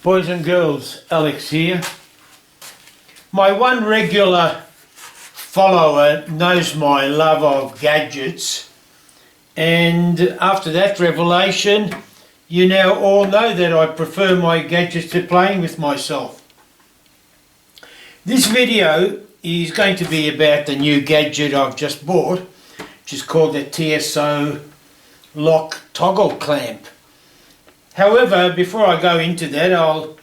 Boys and girls, Alex here. My one regular follower knows my love of gadgets, and after that revelation you now all know that I prefer my gadgets to playing with myself. This video is going to be about the new gadget I've just bought, which is called the TSO Power-Loc toggle clamp. However, before I go into that,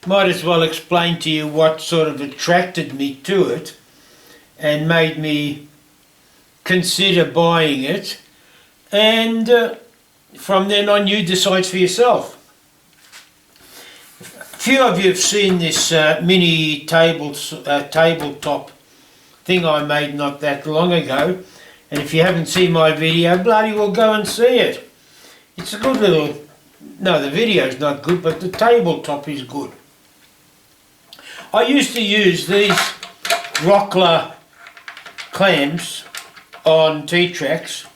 might as well explain to you what sort of attracted me to it and made me consider buying it, and from then on you decide for yourself. A few of you have seen this mini tabletop thing I made not that long ago, and if you haven't seen my video, bloody well go and see it. It's a good little... No, the video's not good, but the tabletop is good. I used to use these Rockler clamps on T-tracks,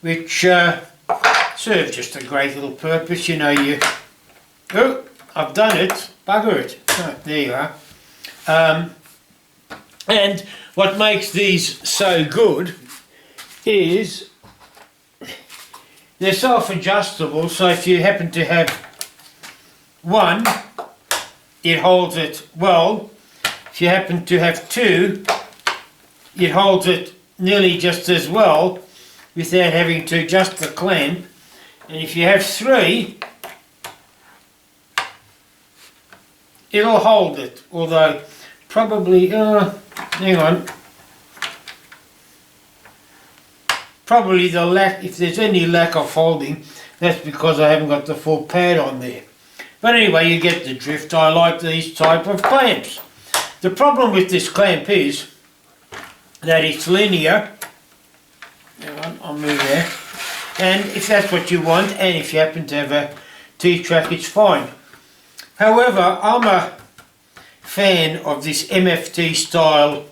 which serve just a great little purpose. You know, oh, I've done it, bugger it. Oh, there you are. And what makes these so good is they're self-adjustable, so if you happen to have one, it holds it well. If you happen to have two, it holds it nearly just as well without having to adjust the clamp. And if you have three, it'll hold it, although probably, hang on, probably if there's any lack of holding, that's because I haven't got the full pad on there. But anyway, you get the drift. I like these type of clamps. The problem with this clamp is that it's linear. Hang on, I'll move there. And if that's what you want, and if you happen to have a T-track, it's fine. However, I'm a fan of this MFT style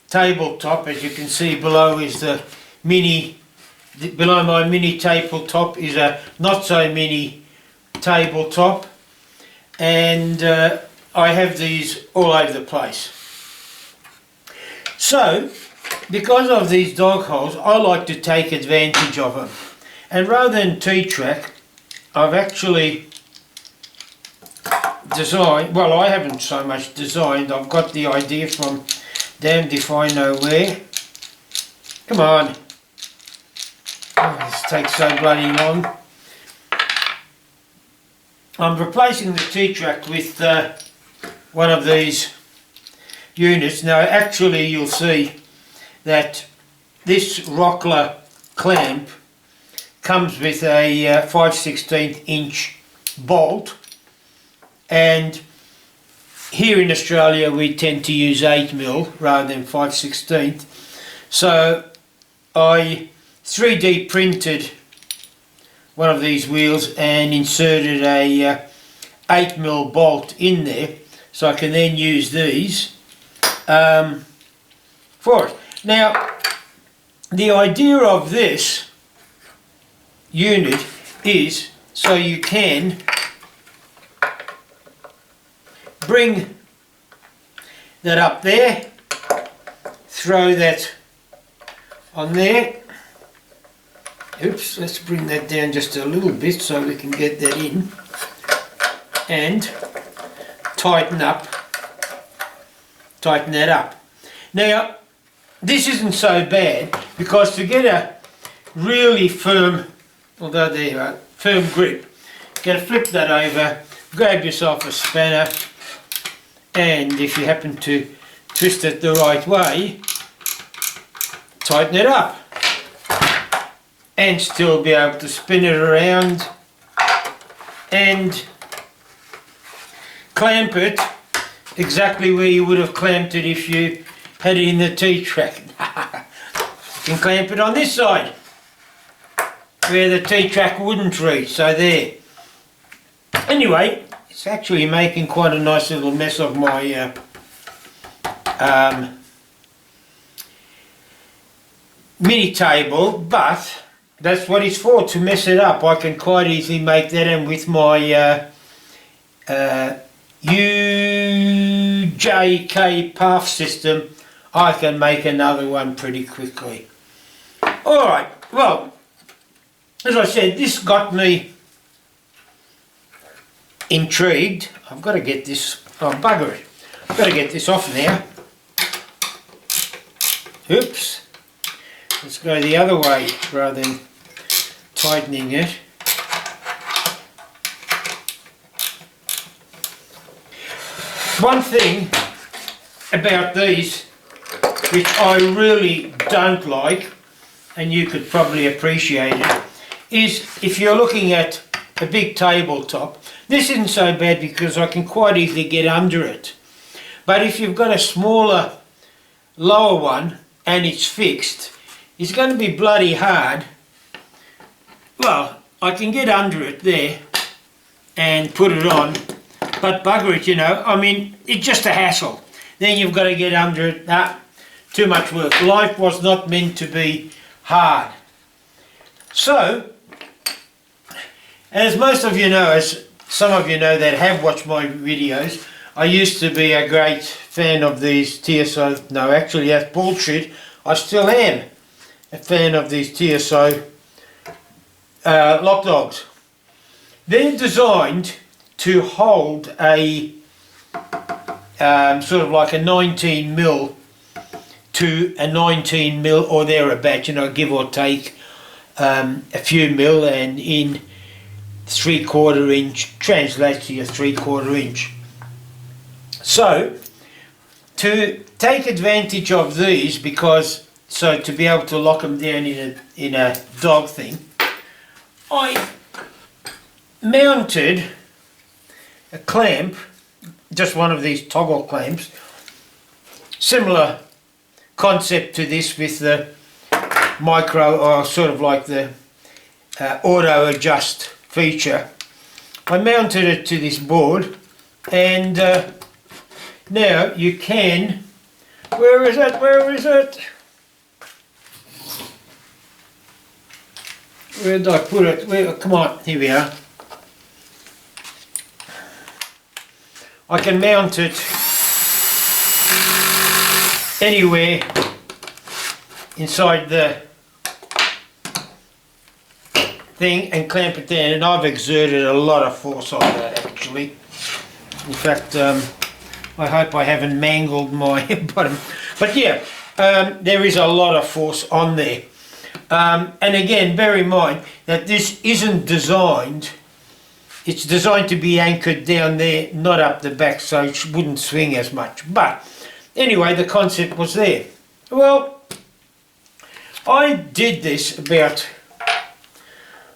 tabletop. As you can see below is the mini, below my mini tabletop is a not so mini tabletop, and I have these all over the place. So because of these dog holes, I like to take advantage of them, and rather than T-track, I've actually designed, well, I haven't so much designed, I've got the idea from damned if I know where. Come on. Oh, this takes so bloody long. I'm replacing the T-track with one of these units. Now actually you'll see that this Rockler clamp comes with a 5/16 inch bolt, and here in Australia we tend to use 8mm rather than 5/16. So I 3D printed one of these wheels and inserted a 8mm bolt in there, so I can then use these for it. Now, the idea of this unit is so you can bring that up there, throw that on there. Oops, let's bring that down just a little bit so we can get that in, and tighten that up. Now, this isn't so bad, because to get a really firm, although there you are, firm grip, you got to flip that over, grab yourself a spanner, and if you happen to twist it the right way, tighten it up, and still be able to spin it around and clamp it exactly where you would have clamped it if you had it in the T-track. You can clamp it on this side where the T-track wouldn't reach, so there. Anyway, it's actually making quite a nice little mess of my mini table, but that's what it's for, to mess it up. I can quite easily make that, and with my UJK path system, I can make another one pretty quickly. Alright, well, as I said, this got me intrigued. I've got to get this, oh bugger it, I've got to get this off now. Oops, let's go the other way rather than tightening it. One thing about these which I really don't like, and you could probably appreciate it, is if you're looking at a big tabletop, this isn't so bad because I can quite easily get under it. But if you've got a smaller, lower one and it's fixed, it's going to be bloody hard. Well, I can get under it there and put it on, but bugger it, you know, I mean, it's just a hassle. Then you've got to get under it. Nah, too much work. Life was not meant to be hard. So, as most of you know, as some of you know that have watched my videos, I used to be a great fan of these TSO, no actually that's bullshit, I still am a fan of these TSO lock dogs. They're designed to hold a sort of like a 19mm to a 19mm or thereabout, you know, give or take a few mil, and in 3/4 inch translates to your 3/4 inch. So to take advantage of these, because so to be able to lock them down in a dog thing, I mounted a clamp, just one of these toggle clamps, similar concept to this with the micro, or sort of like the auto adjust feature. I mounted it to this board, and now you can, where is it, where did I put it, come on, here we are. I can mount it anywhere inside the thing and clamp it down, and I've exerted a lot of force on that actually. In fact, I hope I haven't mangled my bottom, but yeah, there is a lot of force on there. And again, bear in mind that this isn't designed, it's designed to be anchored down there, not up the back, so it wouldn't swing as much. But anyway, the concept was there. Well, I did this about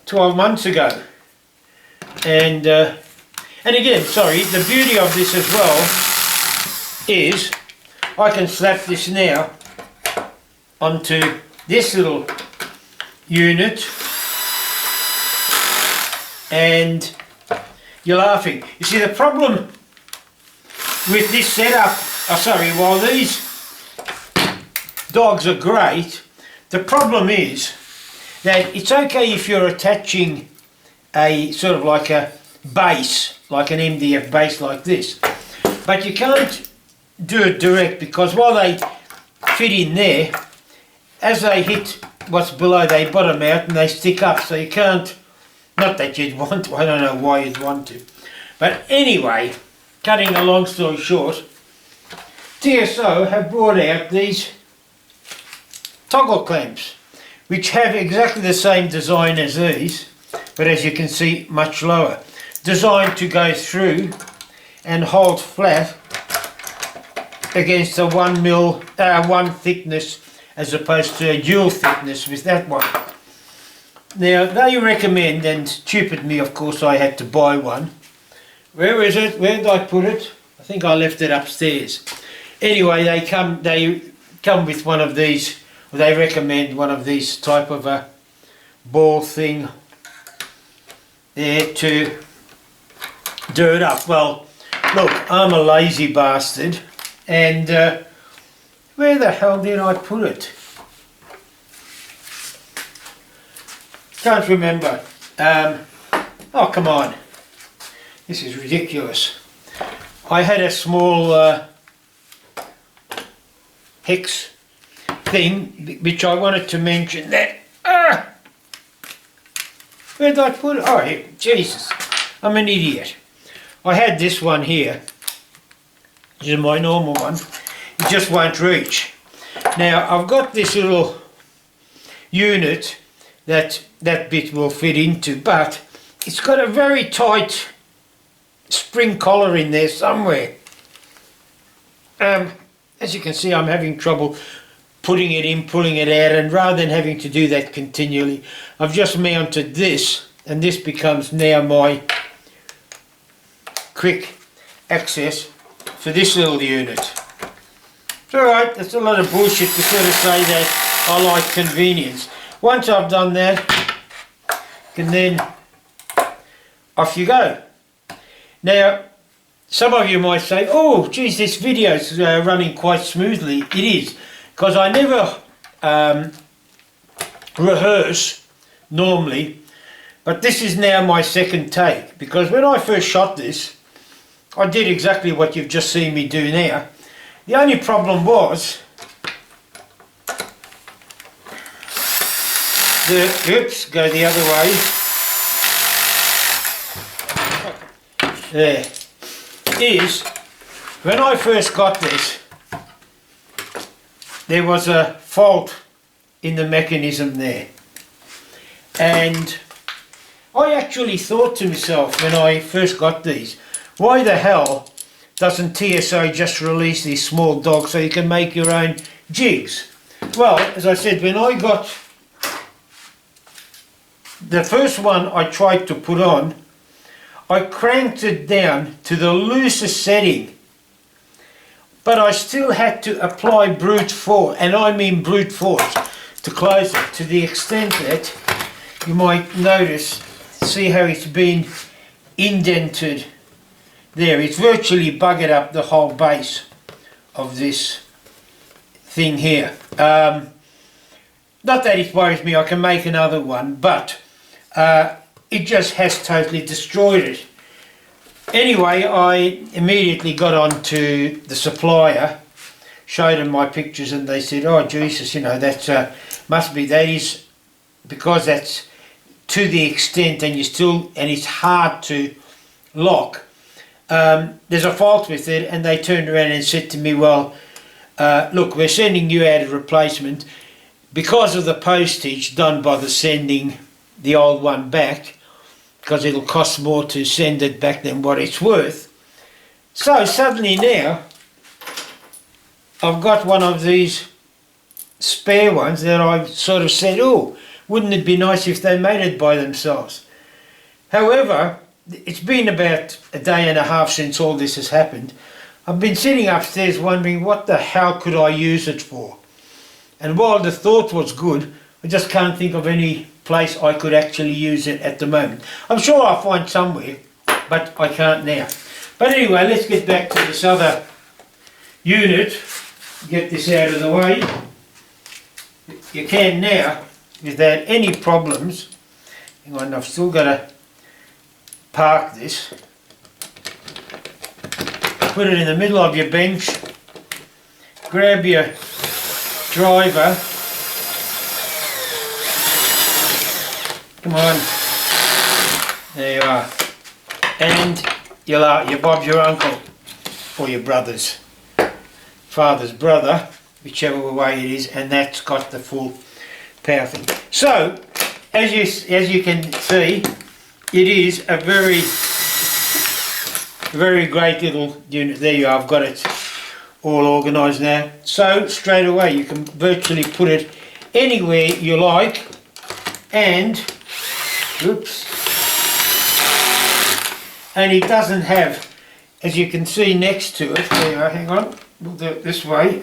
12 months ago, and again, sorry, the beauty of this as well is I can slap this now onto this little unit, and you're laughing. You see, the problem with this setup, while these dogs are great, the problem is that it's okay if you're attaching a sort of like a base, like an MDF base like this, but you can't do it direct, because while they fit in there, as they hit what's below, they bottom out and they stick up, so you can't, not that you'd want to, I don't know why you'd want to. But anyway, cutting a long story short, TSO have brought out these toggle clamps, which have exactly the same design as these, but as you can see, much lower. Designed to go through and hold flat against a 1 thickness, as opposed to a dual thickness with that one. Now they recommend, and stupid me of course I had to buy one. Where is it? Where did I put it? I think I left it upstairs. Anyway, they come with one of these, or they recommend one of these type of a ball thing there to do it up. Well, look, I'm a lazy bastard, and where the hell did I put it? Can't remember. Oh, come on. This is ridiculous. I had a small hex thing which I wanted to mention that. Where did I put it? Oh, here. Jesus, I'm an idiot. I had this one here. This is my normal one. It just won't reach. Now I've got this little unit that bit will fit into, but it's got a very tight spring collar in there somewhere. As you can see, I'm having trouble putting it in, pulling it out, and rather than having to do that continually, I've just mounted this, and this becomes now my quick access for this little unit. It's alright, that's a lot of bullshit to sort of say that I like convenience. Once I've done that, and then off you go. Now, some of you might say, oh geez, this video's running quite smoothly. It is, because I never rehearse normally, but this is now my second take, because when I first shot this, I did exactly what you've just seen me do now. The only problem was oops, go the other way. There. Is, when I first got this, there was a fault in the mechanism there. And I actually thought to myself when I first got these, why the hell doesn't TSO just release these small dogs so you can make your own jigs? Well, as I said, when I got the first one I tried to put on, I cranked it down to the loosest setting, but I still had to apply brute force, and I mean brute force, to close it, to the extent that you might notice, see how it's been indented there. It's virtually buggered up the whole base of this thing here. Not that it worries me, I can make another one, but it just has totally destroyed it. Anyway, I immediately got on to the supplier, showed them my pictures, and they said, oh Jesus, you know, that's must be, that is, because that's to the extent and it's hard to lock, there's a fault with it. And they turned around and said to me, well, look, we're sending you out a replacement because of the postage done by the sending the old one back, because it'll cost more to send it back than what it's worth. So suddenly now I've got one of these spare ones that I've sort of said, oh, wouldn't it be nice if they made it by themselves? However, it's been about a day and a half since all this has happened. I've been sitting upstairs wondering what the hell could I use it for? And while the thought was good, I just can't think of any place I could actually use it at the moment. I'm sure I'll find somewhere, but I can't now. But anyway, let's get back to this other unit. Get this out of the way. You can now, without any problems. Hang on, I've still got to park this. Put it in the middle of your bench. Grab your driver. Come on. There you are. And you Bob's your uncle, or your brother's father's brother, whichever way it is, and that's got the full power thing. So, as you can see, it is a very great little unit. There you are, I've got it all organised now. So straight away you can virtually put it anywhere you like, and oops, and it doesn't have, as you can see next to it, there you are, hang on, we'll do it this way.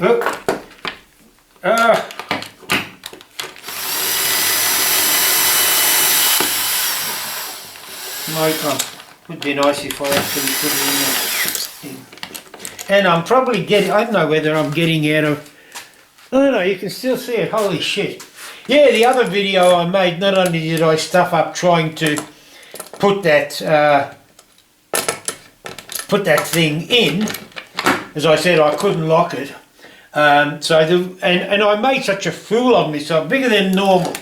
Would be nice if I actually put it in there. And I'm probably getting, I don't know whether I'm getting out of, no, you can still see it, holy shit. Yeah, the other video I made, not only did I stuff up trying to put that put that thing in. As I said, I couldn't lock it. And I made such a fool of myself, bigger than normal.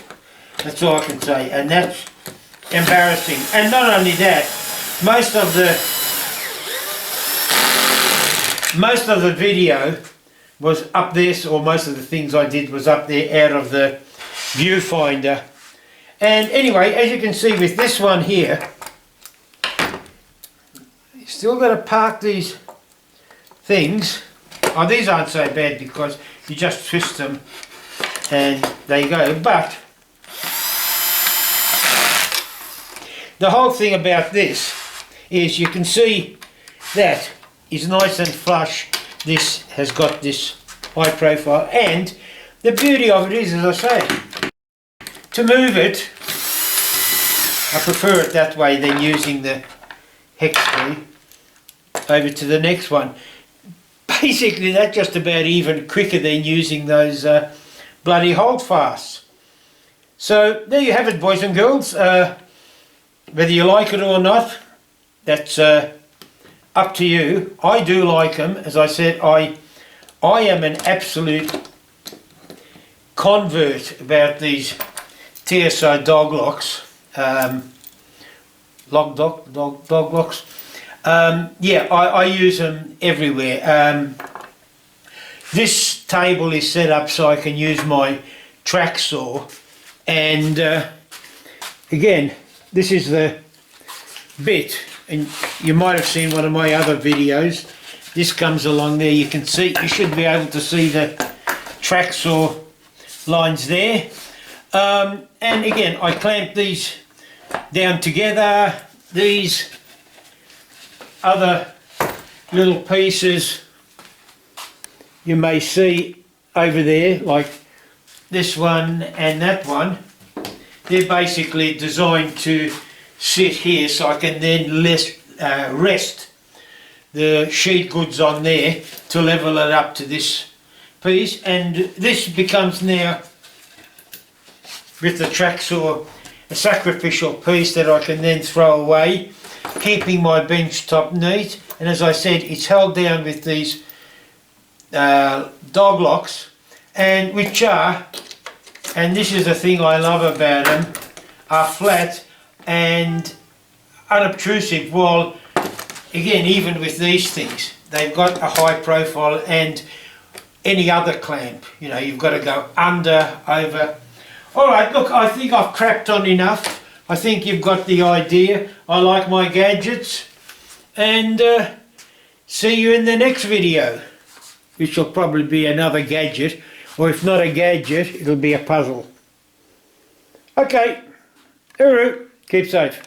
That's all I can say, and that's embarrassing. And not only that, most of the video was up there, or most of the things I did was up there out of the viewfinder. And anyway, as you can see with this one here, you still got to park these things. Oh, these aren't so bad because you just twist them and there you go. But the whole thing about this is you can see that is nice and flush. This has got this high profile, and the beauty of it is, as I say, to move it, I prefer it that way than using the hex key. Over to the next one. Basically that's just about even quicker than using those bloody holdfasts. So there you have it, boys and girls. Whether you like it or not, that's up to you. I do like them. As I said, I am an absolute convert about these TSO dog locks, dog locks. Yeah, I use them everywhere. This table is set up so I can use my track saw, and again, this is the bit, and you might have seen one of my other videos. This comes along there, you can see, you should be able to see the track saw lines there. And again, I clamp these down together. These other little pieces you may see over there, like this one and that one, they're basically designed to sit here so I can then rest the sheet goods on there to level it up to this piece, and this becomes now, with the track saw, a sacrificial piece that I can then throw away, keeping my bench top neat. And as I said, it's held down with these dog locks, and which are, and this is the thing I love about them, are flat and unobtrusive. While again, even with these things, they've got a high profile, and any other clamp, you know, you've got to go under, over. Alright, look, I think I've crapped on enough. I think you've got the idea. I like my gadgets, and see you in the next video, which will probably be another gadget, or if not a gadget, it'll be a puzzle. Okay, hooroo, keep safe.